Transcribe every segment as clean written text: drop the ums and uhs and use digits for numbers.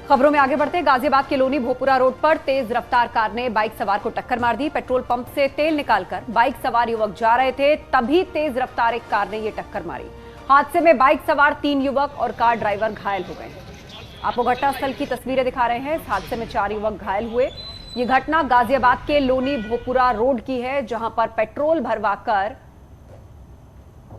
खबरों में आगे बढ़ते गाजियाबाद के लोनी भोपुरा रोड पर तेज रफ्तार कार ने बाइक सवार को टक्कर मार दी। पेट्रोल पंप से तेल निकालकर बाइक सवार युवक जा रहे थे, तभी तेज रफ्तार एक कार ने ये टक्कर मारी। हादसे में बाइक सवार 3 युवक और कार ड्राइवर घायल हो गए। आपको घटनास्थल की तस्वीरें दिखा रहे हैं। इस हादसे में 4 युवक घायल हुए। ये घटना गाजियाबाद के लोनी भोपुरा रोड की है, जहां पर पेट्रोल भरवाकर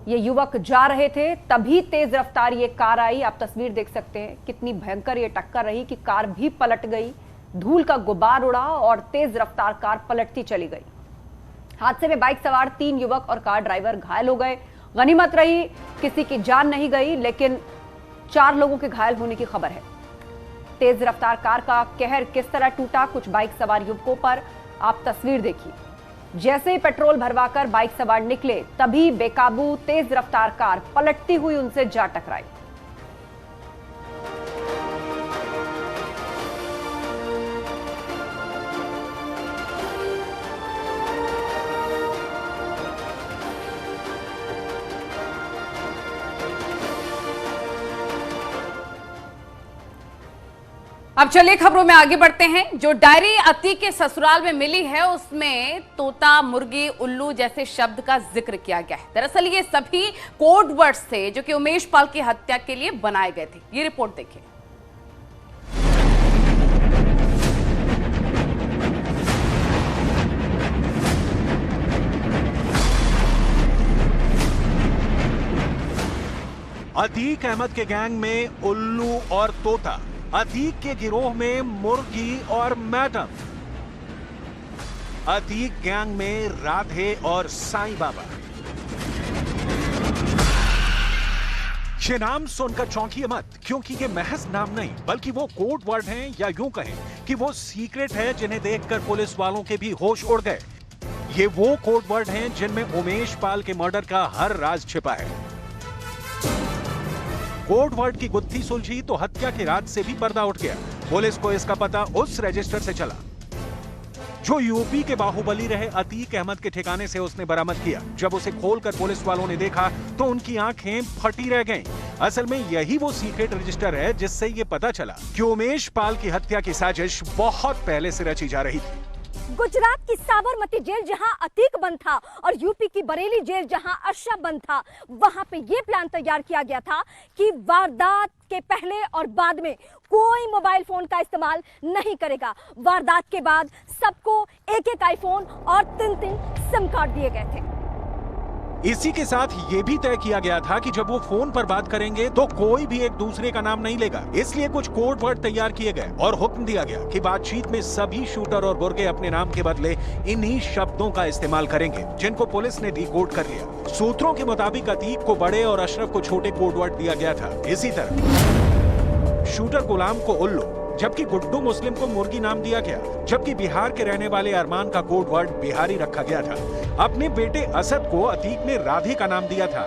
ये युवक जा रहे थे, तभी तेज रफ्तार ये कार आई। आप तस्वीर देख सकते हैं कितनी भयंकर ये टक्कर रही कि कार भी पलट गई, धूल का गुबार उड़ा और तेज रफ्तार कार पलटती चली गई। हादसे में बाइक सवार 3 युवक और कार ड्राइवर घायल हो गए। गनीमत रही किसी की जान नहीं गई, लेकिन 4 लोगों के घायल होने की खबर है। तेज रफ्तार कार का कहर किस तरह टूटा कुछ बाइक सवार युवकों पर, आप तस्वीर देखिए। जैसे ही पेट्रोल भरवाकर बाइक सवार निकले, तभी बेकाबू तेज रफ्तार कार पलटती हुई उनसे जा टकराई। अब चलिए खबरों में आगे बढ़ते हैं। जो डायरी अतीक के ससुराल में मिली है, उसमें तोता, मुर्गी, उल्लू जैसे शब्द का जिक्र किया गया है। दरअसल ये सभी कोड वर्ड्स थे जो कि उमेश पाल की हत्या के लिए बनाए गए थे। ये रिपोर्ट देखिए। अतीक अहमद के गैंग में उल्लू और तोता, अतीक के गिरोह में मुर्गी और मैडम, अतीक गैंग में राधे और साईं बाबा। ये नाम सुनकर चौंकिए मत, क्योंकि ये महज नाम नहीं बल्कि वो कोड वर्ड हैं, या यूं कहें कि वो सीक्रेट है जिन्हें देखकर पुलिस वालों के भी होश उड़ गए। ये वो कोड वर्ड हैं जिनमें उमेश पाल के मर्डर का हर राज छिपा है। कोड वर्ड की गुत्थी सुलझी तो हत्या के राज से भी पर्दा उठ गया। पुलिस को इसका पता उस रजिस्टर से चला जो यूपी के बाहुबली रहे अतीक अहमद के ठिकाने से उसने बरामद किया। जब उसे खोलकर पुलिस वालों ने देखा तो उनकी आंखें फटी रह गईं। असल में यही वो सीक्रेट रजिस्टर है जिससे ये पता चला कि उमेश पाल की हत्या की साजिश बहुत पहले से रची जा रही थी। गुजरात की साबरमती जेल जहां अतीक बंद था और यूपी की बरेली जेल जहां अशरफ बंद था, वहां पे ये प्लान तैयार किया गया था कि वारदात के पहले और बाद में कोई मोबाइल फोन का इस्तेमाल नहीं करेगा। वारदात के बाद सबको एक-एक आईफोन और 3-3 सिम कार्ड दिए गए थे। इसी के साथ ये भी तय किया गया था कि जब वो फोन पर बात करेंगे तो कोई भी एक दूसरे का नाम नहीं लेगा। इसलिए कुछ कोड वर्ड तैयार किए गए और हुक्म दिया गया कि बातचीत में सभी शूटर और गुर्गे अपने नाम के बदले इन्हीं शब्दों का इस्तेमाल करेंगे, जिनको पुलिस ने डिकोड कर लिया। सूत्रों के मुताबिक अतीक को बड़े और अशरफ को छोटे कोड वर्ड दिया गया था। इसी तरह शूटर गुलाम को उल्लू, जबकि गुड्डू मुस्लिम को मुर्गी नाम दिया गया। जबकि बिहार के रहने वाले अरमान का कोड वर्ड बिहारी रखा गया था। अपने बेटे असद को अतीक ने राधे का नाम दिया था,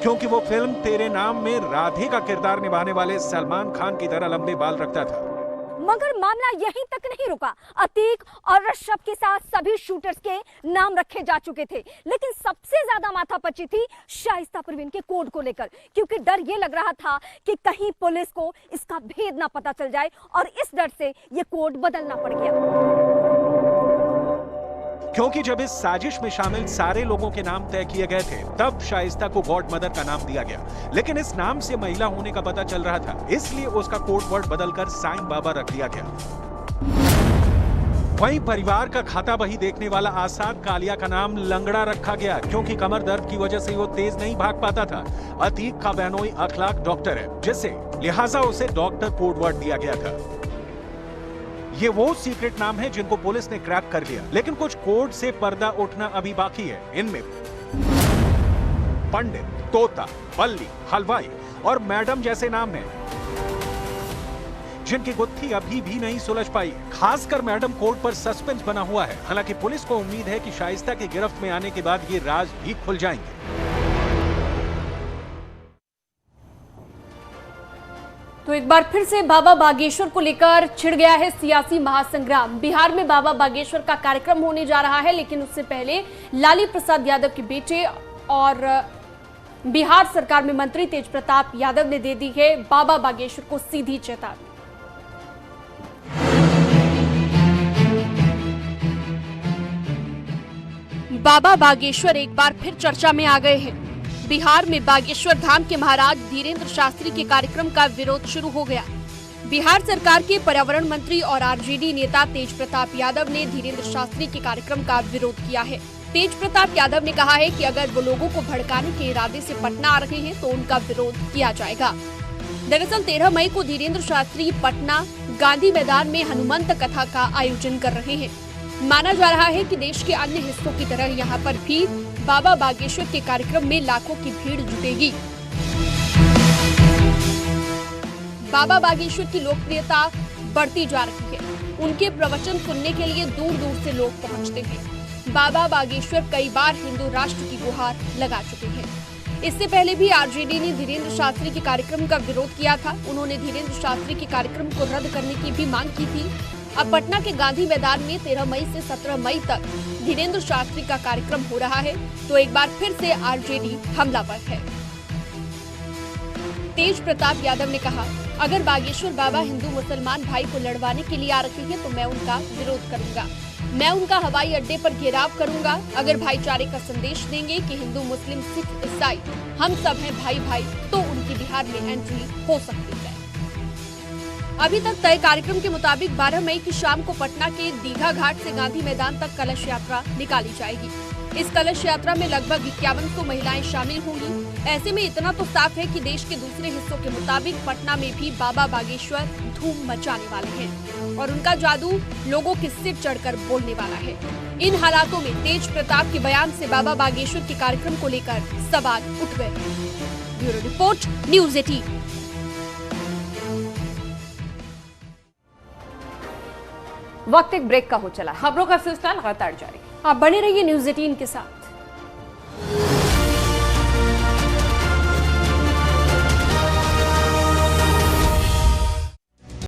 क्योंकि वो फिल्म तेरे नाम में राधे का किरदार निभाने वाले सलमान खान की तरह लंबे बाल रखता था। मगर मामला यहीं तक नहीं रुका। अतीक और अशरफ के साथ सभी शूटर्स के नाम रखे जा चुके थे, लेकिन सबसे ज्यादा माथापच्ची थी शाइस्ता परवीन के कोड को लेकर, क्योंकि डर ये लग रहा था कि कहीं पुलिस को इसका भेद ना पता चल जाए, और इस डर से ये कोड बदलना पड़ गया। क्योंकि जब इस साजिश में शामिल सारे लोगों के नाम तय किए गए थे, तब शाइस्ता को गॉड मदर का नाम दिया गया। लेकिन इस नाम से महिला होने का पता चल रहा था, इसलिए उसका कोड वर्ड बदलकर साईं बाबा रख दिया गया। वहीं परिवार का खाता बही देखने वाला आसाद कालिया का नाम लंगड़ा रखा गया, क्योंकि कमर दर्द की वजह से वो तेज नहीं भाग पाता था। अतीक का बहनोई अखलाक डॉक्टर है, जिससे लिहाजा उसे डॉक्टर कोड वर्ड दिया गया था। ये वो सीक्रेट नाम है जिनको पुलिस ने क्रैक कर लिया, लेकिन कुछ कोड से पर्दा उठना अभी बाकी है। इनमें पंडित, तोता, बल्ली, हलवाई और मैडम जैसे नाम हैं, जिनकी गुत्थी अभी भी नहीं सुलझ पाई। खासकर मैडम कोड पर सस्पेंस बना हुआ है। हालांकि पुलिस को उम्मीद है कि शाइस्ता के गिरफ्त में आने के बाद ये राज भी खुल जाएंगे। तो एक बार फिर से बाबा बागेश्वर को लेकर छिड़ गया है सियासी महासंग्राम। बिहार में बाबा बागेश्वर का कार्यक्रम होने जा रहा है, लेकिन उससे पहले लालू प्रसाद यादव के बेटे और बिहार सरकार में मंत्री तेज प्रताप यादव ने दे दी है बाबा बागेश्वर को सीधी चेतावनी। बाबा बागेश्वर एक बार फिर चर्चा में आ गए हैं। बिहार में बागेश्वर धाम के महाराज धीरेन्द्र शास्त्री के कार्यक्रम का विरोध शुरू हो गया। बिहार सरकार के पर्यावरण मंत्री और आरजेडी नेता तेज प्रताप यादव ने धीरेन्द्र शास्त्री के कार्यक्रम का विरोध किया है। तेज प्रताप यादव ने कहा है कि अगर वो लोगों को भड़काने के इरादे से पटना आ रहे हैं तो उनका विरोध किया जाएगा। दरअसल 13 मई को धीरेन्द्र शास्त्री पटना गांधी मैदान में हनुमंत कथा का आयोजन कर रहे हैं। माना जा रहा है कि देश के अन्य हिस्सों की तरह यहाँ पर भी बाबा बागेश्वर के कार्यक्रम में लाखों की भीड़ जुटेगी। बाबा बागेश्वर की लोकप्रियता बढ़ती जा रही है। उनके प्रवचन सुनने के लिए दूर दूर से लोग पहुंचते हैं। बाबा बागेश्वर कई बार हिंदू राष्ट्र की गुहार लगा चुके हैं। इससे पहले भी आरजेडी ने धीरेन्द्र शास्त्री के कार्यक्रम का विरोध किया था। उन्होंने धीरेन्द्र शास्त्री के कार्यक्रम को रद्द करने की भी मांग की थी। अब पटना के गांधी मैदान में 13 मई से 17 मई तक धीरेन्द्र शास्त्री का कार्यक्रम हो रहा है, तो एक बार फिर से आरजेडी हमलावर है। तेज प्रताप यादव ने कहा, अगर बागेश्वर बाबा हिंदू मुसलमान भाई को लड़वाने के लिए आ रहे हैं तो मैं उनका विरोध करूंगा। मैं उनका हवाई अड्डे पर घेराव करूंगा। अगर भाईचारे का संदेश देंगे कि हिंदू मुस्लिम सिख ईसाई हम सब हैं भाई भाई, तो उनकी बिहार में एंट्री हो सकती है। अभी तक तय कार्यक्रम के मुताबिक 12 मई की शाम को पटना के दीघा घाट से गांधी मैदान तक कलश यात्रा निकाली जाएगी। इस कलश यात्रा में लगभग 5100 महिलाएं शामिल होंगी। ऐसे में इतना तो साफ है कि देश के दूसरे हिस्सों के मुताबिक पटना में भी बाबा बागेश्वर धूम मचाने वाले हैं और उनका जादू लोगों के सिर चढ़कर बोलने वाला है। इन हालातों में तेज प्रताप के बयान से बाबा बागेश्वर के कार्यक्रम को लेकर सवाल उठ गए। Bureau report, news 18। वक्त एक ब्रेक का हो चला। खबरों का सिलसिला लगातार जारी। आप बने रहिए न्यूज़ 18 के साथ।